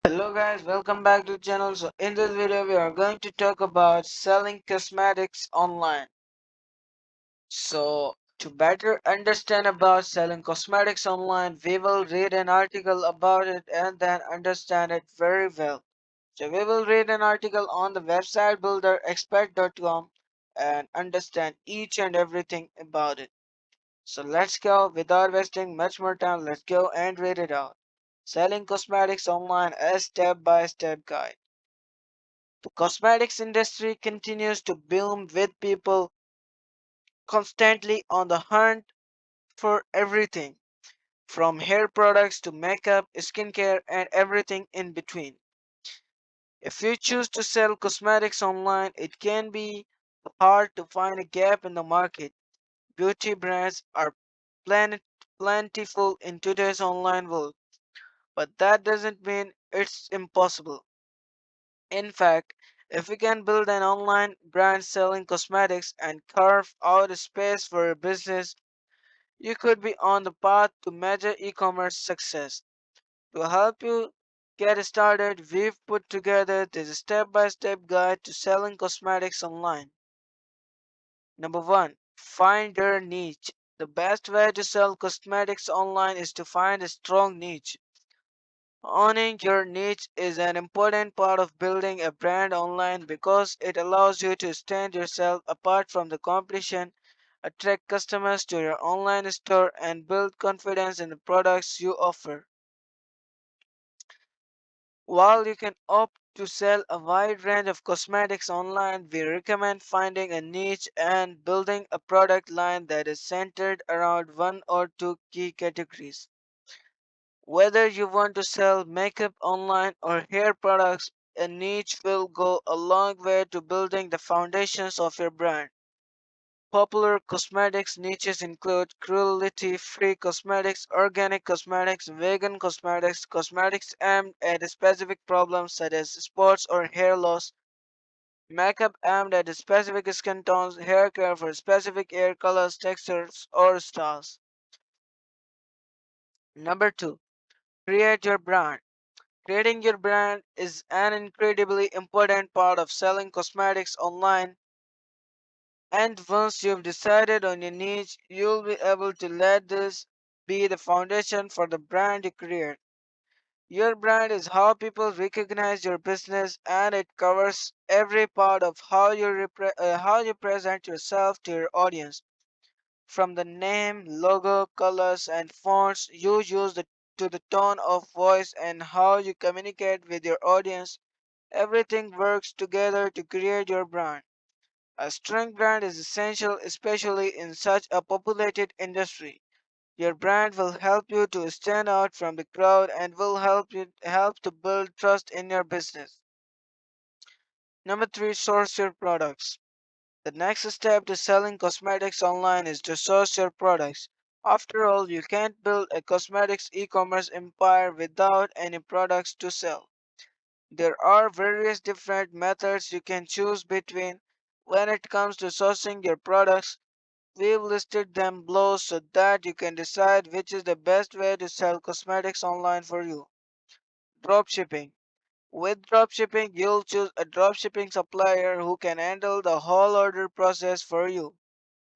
Hello guys, welcome back to the channel. So in this video we are going to talk about selling cosmetics online. So to better understand about selling cosmetics online, we will read an article about it and then understand it very well. So we will read an article on the website builderexpert.com and understand each and everything about it. So let's go without wasting much more time. Let's go and read it out. Selling cosmetics online, a step-by-step guide. The cosmetics industry continues to boom with people constantly on the hunt for everything from hair products to makeup, skincare, and everything in between. If you choose to sell cosmetics online, it can be hard to find a gap in the market. Beauty brands are planet plentiful in today's online world, but that doesn't mean it's impossible. In fact, if we can build an online brand selling cosmetics and carve out a space for your business, you could be on the path to major e-commerce success. To help you get started, we've put together this step-by-step guide to selling cosmetics online. Number 1. Find your niche. The best way to sell cosmetics online is to find a strong niche. Owning your niche is an important part of building a brand online because it allows you to stand yourself apart from the competition, attract customers to your online store, and build confidence in the products you offer. While you can opt to sell a wide range of cosmetics online, we recommend finding a niche and building a product line that is centered around one or two key categories. Whether you want to sell makeup online or hair products, a niche will go a long way to building the foundations of your brand. Popular cosmetics niches include cruelty-free cosmetics, organic cosmetics, vegan cosmetics, cosmetics aimed at specific problems such as spots or hair loss, makeup aimed at specific skin tones, hair care for specific hair colors, textures, or styles. Number 2. Create your brand. Creating your brand is an incredibly important part of selling cosmetics online, and once you've decided on your niche, you'll be able to let this be the foundation for the brand you create. Your brand is how people recognize your business, and it covers every part of how you present yourself to your audience. From the name, logo, colors, and fonts you use to the tone of voice and how you communicate with your audience. Everything works together to create your brand. A strong brand is essential, especially in such a populated industry. Your brand will help you to stand out from the crowd and will help to build trust in your business. Number 3, source your products. The next step to selling cosmetics online is to source your products. After all, you can't build a cosmetics e-commerce empire without any products to sell. There are various different methods you can choose between when it comes to sourcing your products. We've listed them below so that you can decide which is the best way to sell cosmetics online for you. Dropshipping. With dropshipping, you'll choose a dropshipping supplier who can handle the whole order process for you.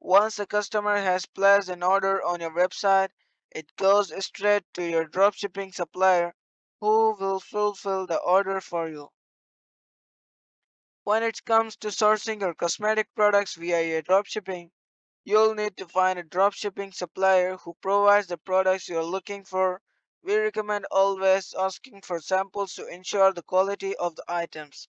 Once a customer has placed an order on your website, it goes straight to your dropshipping supplier who will fulfill the order for you. When it comes to sourcing your cosmetic products via your dropshipping, you'll need to find a dropshipping supplier who provides the products you're looking for. We recommend always asking for samples to ensure the quality of the items.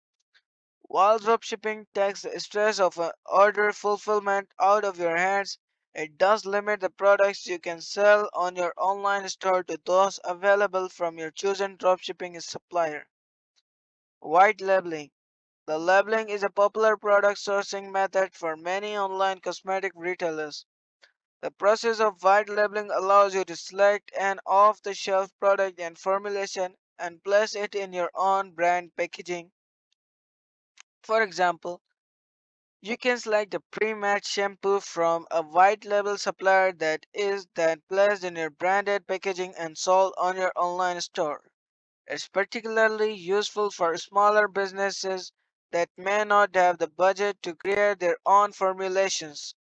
While dropshipping takes the stress of order fulfillment out of your hands, it does limit the products you can sell on your online store to those available from your chosen dropshipping supplier. White labeling. The labeling is a popular product sourcing method for many online cosmetic retailers. The process of white labeling allows you to select an off-the-shelf product and formulation and place it in your own brand packaging. For example, you can select a pre-made shampoo from a white label supplier that is then placed in your branded packaging and sold on your online store. It's particularly useful for smaller businesses that may not have the budget to create their own formulations.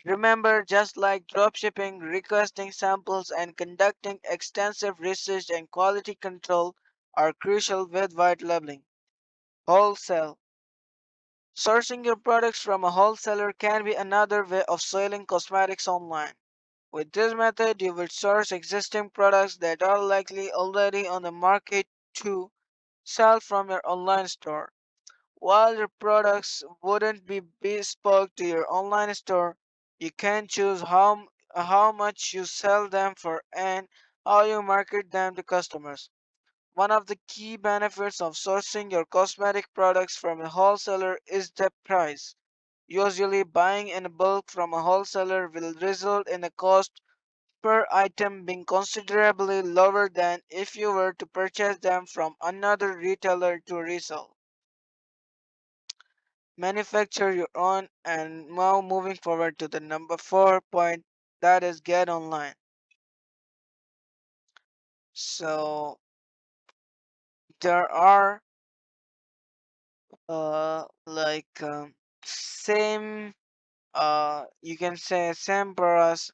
Remember, just like dropshipping, requesting samples and conducting extensive research and quality control are crucial with white labeling. Wholesale. Sourcing your products from a wholesaler can be another way of selling cosmetics online. With this method, you will source existing products that are likely already on the market to sell from your online store. While your products wouldn't be bespoke to your online store, you can choose how much you sell them for and how you market them to customers. One of the key benefits of sourcing your cosmetic products from a wholesaler is the price. Usually, buying in bulk from a wholesaler will result in a cost per item being considerably lower than if you were to purchase them from another retailer to resell. Manufacture your own. And now moving forward to the number 4 point, that is get online. So there are same you can say same paras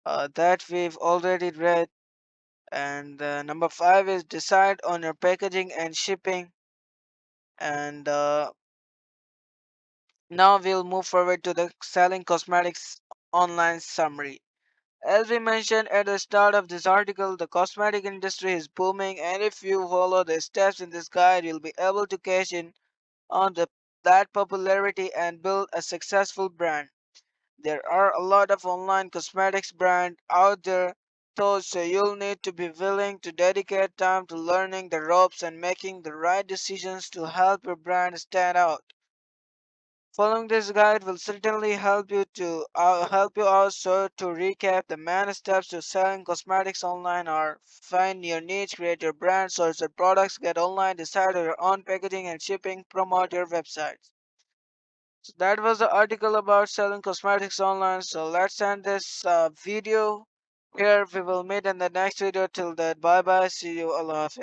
that we've already read. And number 5 is decide on your packaging and shipping. And now we'll move forward to the selling cosmetics online summary. As we mentioned at the start of this article, the cosmetic industry is booming, and if you follow the steps in this guide, you'll be able to cash in on that popularity and build a successful brand. There are a lot of online cosmetics brands out there, so you'll need to be willing to dedicate time to learning the ropes and making the right decisions to help your brand stand out. Following this guide will certainly help you out. So to recap, the main steps to selling cosmetics online are: find your niche, create your brand, source your products, get online, decide on your own packaging and shipping, promote your websites. So that was the article about selling cosmetics online. So let's end this video here. We will meet in the next video. Till then, bye bye. See you. Allah Hafiz.